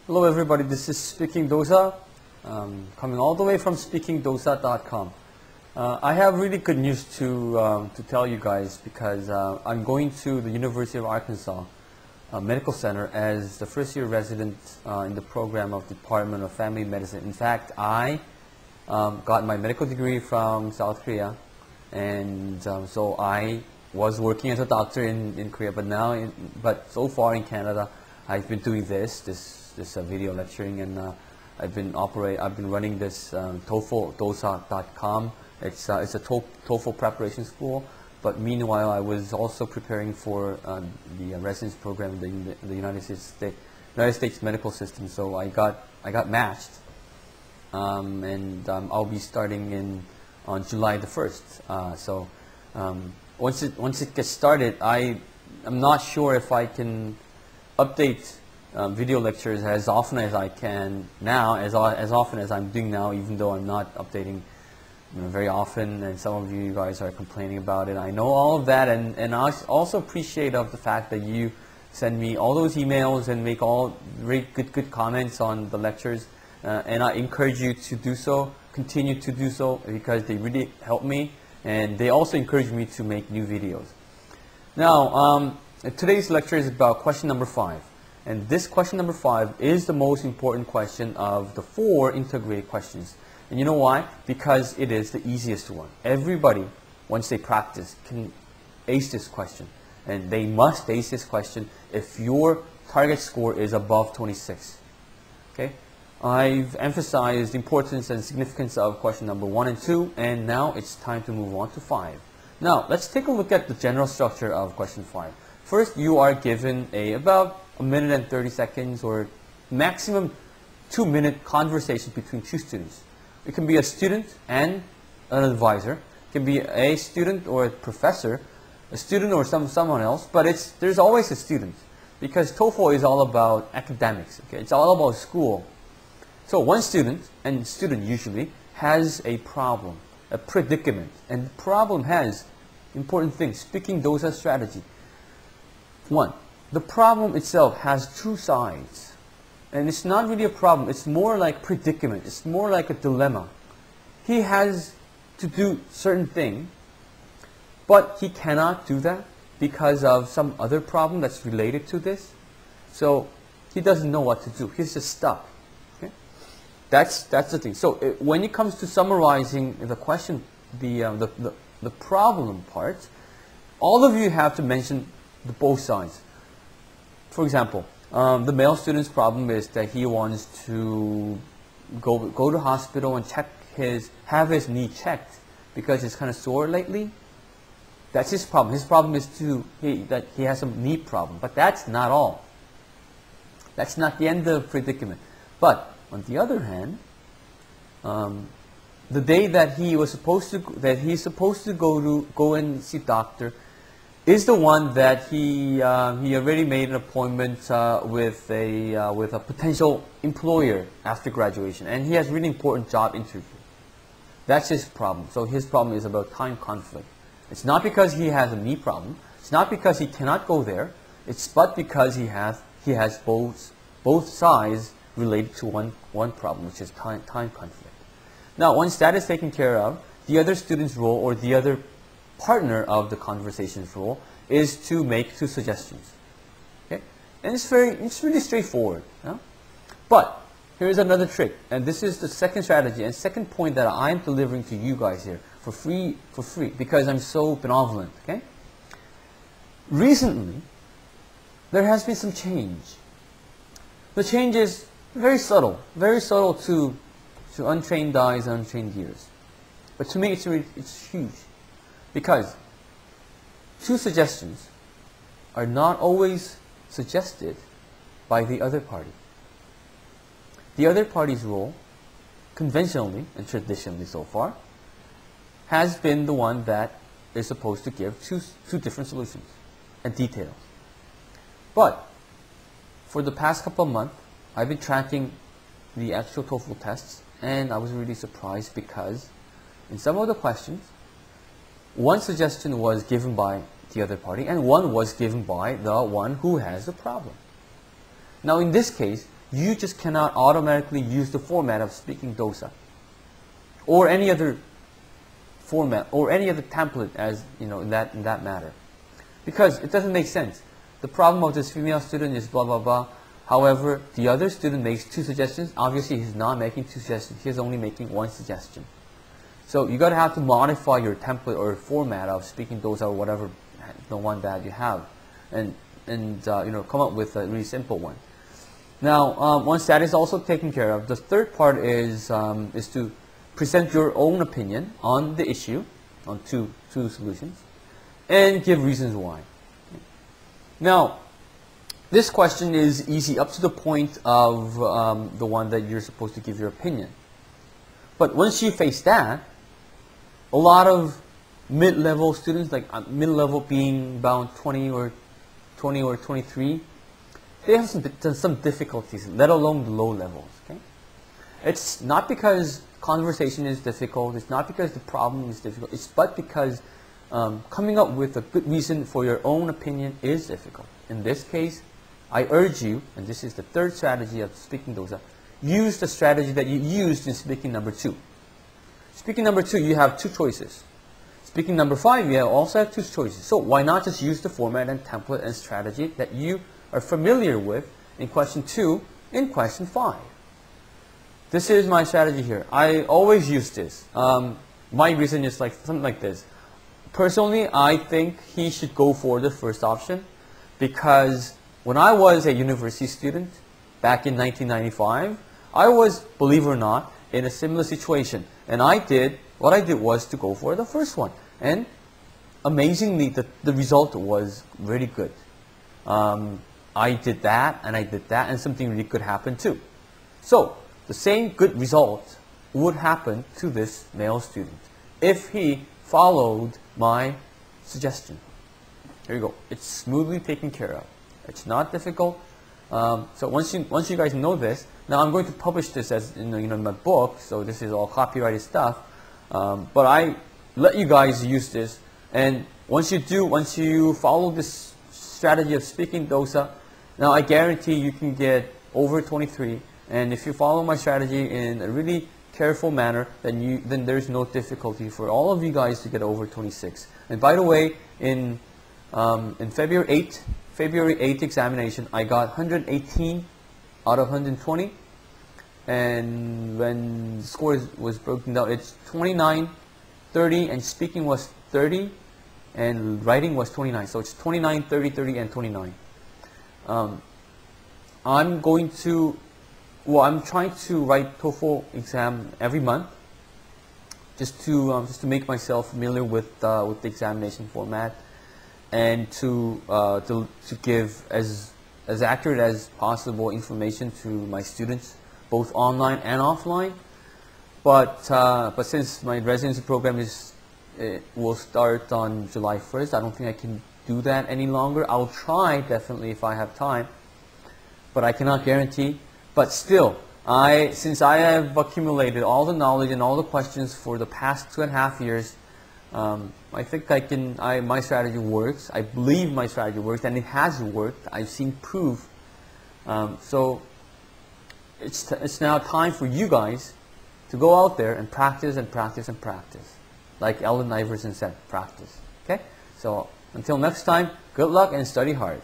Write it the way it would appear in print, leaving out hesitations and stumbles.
Hello everybody, this is SpeakingDosa, coming all the way from SpeakingDosa.com. I have really good news to tell you guys because I'm going to the University of Arkansas Medical Center as the first year resident in the program of Department of Family Medicine. In fact, I got my medical degree from South Korea, and so I was working as a doctor in Korea, but so far in Canada I've been doing this video lecturing, and I've been running this TOEFLdosa.com. It's a TOEFL preparation school. But meanwhile, I was also preparing for the residence program in the United States medical system. So I got matched, and I'll be starting on July the 1st. So once it gets started, I'm not sure if I can update video lectures as often as I can now, as often as I'm doing now, even though I'm not updating very often, and some of you guys are complaining about it. I know all of that, and I also appreciate of the fact that you send me all those emails and make all very good comments on the lectures, and I encourage you to do so, continue to do so, because they really help me, and they also encourage me to make new videos. Now, today's lecture is about question number 5. And this question number 5 is the most important question of the 4 integrated questions. And you know why? Because it is the easiest one. Everybody, once they practice, can ace this question. And they must ace this question if your target score is above 26. Okay? I've emphasized the importance and significance of question number 1 and 2, and now it's time to move on to 5. Now, let's take a look at the general structure of question 5. First, you are given about a minute and 30 seconds or maximum 2-minute conversation between two students. It can be a student and an advisor. It can be a student or a professor, a student or someone else, but there's always a student, because TOEFL is all about academics. Okay? It's all about school. So one student, and student usually, has a problem, a predicament, and the problem has important things, SpeakingDosa strategy. 1. The problem itself has 2 sides. And it's not really a problem, it's more like predicament, it's more like a dilemma. He has to do certain thing, but he cannot do that because of some other problem that's related to this. So he doesn't know what to do. He's just stuck. Okay? That's the thing. So when it comes to summarizing the question, the problem part, all of you have to mention both sides. For example, the male student's problem is that he wants to go to hospital and have his knee checked because it's kind of sore lately. That's his problem. His problem is that he has a knee problem. But that's not all. That's not the end of the predicament. But on the other hand, the day that he's supposed to go and see doctor is the one that he already made an appointment with a potential employer after graduation, and he has really important job interview. That's his problem. So his problem is about time conflict. It's not because he has a knee problem. It's not because he cannot go there. But because he has both sides related to one problem, which is time conflict. Now, once that is taken care of, the other student's role, or the other partner of the conversation's role, is to make 2 suggestions. Okay? And it's really straightforward. Yeah? But here's another trick, and this is the second strategy and second point that I'm delivering to you guys here for free because I'm so benevolent. Okay? Recently, there has been some change. The change is very subtle to untrained eyes and untrained ears. But to me, it's huge. Because 2 suggestions are not always suggested by the other party. The other party's role, conventionally and traditionally so far, has been the one that is supposed to give two different solutions and details. But for the past couple of months, I've been tracking the actual TOEFL tests, and I was really surprised because in some of the questions, one suggestion was given by the other party, and one was given by the one who has the problem. Now in this case, you just cannot automatically use the format of SpeakingDosa or any other format or any other template as in that matter, because it doesn't make sense. The problem of this female student is blah blah blah. However, the other student makes 2 suggestions. Obviously, he's not making 2 suggestions. He's only making 1 suggestion. So you gotta have to modify your template or format of SpeakingDosa or whatever, the one that you have, and come up with a really simple one. Now, once that is also taken care of, the third part is to present your own opinion on the issue, on two solutions, and give reasons why. Now, this question is easy up to the point of the one that you're supposed to give your opinion. But once you face that, a lot of mid-level students, like mid-level being about 20 or 23, they have some difficulties, let alone the low levels. Okay? It's not because conversation is difficult, it's not because the problem is difficult, but because coming up with a good reason for your own opinion is difficult. In this case, I urge you, and this is the third strategy of SpeakingDosa, use the strategy that you used in speaking number 2. Speaking number 2, you have 2 choices. Speaking number 5, you also have 2 choices. So why not just use the format and template and strategy that you are familiar with in question 2 in question 5? This is my strategy here. I always use this. My reason is like something like this. Personally, I think he should go for the first option, because when I was a university student back in 1995, I was, believe it or not, in a similar situation. And what I did was to go for the first one. And amazingly, the result was really good. I did that, and something really good happened too. So, the same good result would happen to this male student if he followed my suggestion. Here you go. It's smoothly taken care of. It's not difficult. So once you guys know this, now I'm going to publish this as in my book. So this is all copyrighted stuff. But I let you guys use this, and once you follow this strategy of SpeakingDosa, now I guarantee you can get over 23. And if you follow my strategy in a really careful manner, then there's no difficulty for all of you guys to get over 26. And by the way, in February 8th examination, I got 118 out of 120. And when the score was broken down, it's 29, 30, and speaking was 30, and writing was 29. So it's 29, 30, 30, and 29. I'm trying to write TOEFL exam every month, just to make myself familiar with the examination format, and to give as accurate as possible information to my students, both online and offline. But since my residency program will start on July 1st, I don't think I can do that any longer. I'll try definitely if I have time, but I cannot guarantee. But still, since I have accumulated all the knowledge and all the questions for the past 2.5 years, I think my strategy works. I believe my strategy works, and it has worked. I've seen proof. So it's now time for you guys to go out there and practice and practice and practice. Like Allen Iverson said, practice. Okay? So until next time, good luck and study hard.